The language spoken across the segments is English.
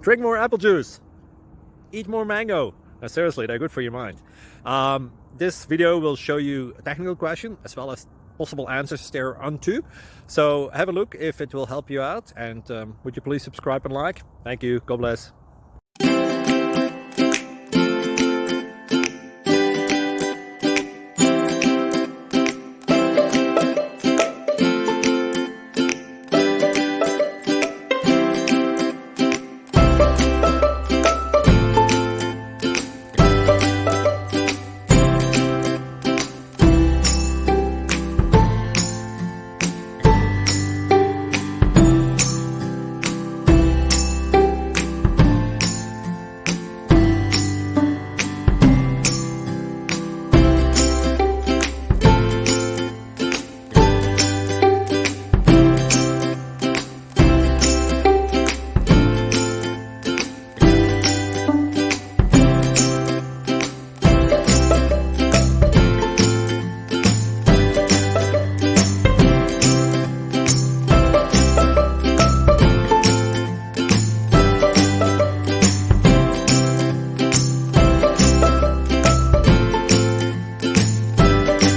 Drink more apple juice. Eat more mango. No, seriously, they're good for your mind. This video will show you a technical question as well as possible answers thereunto. So have a look if it will help you out, and would you please subscribe and like? Thank you. God bless.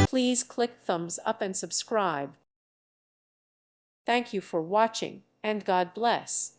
Please click thumbs up and subscribe. Thank you for watching, and God bless.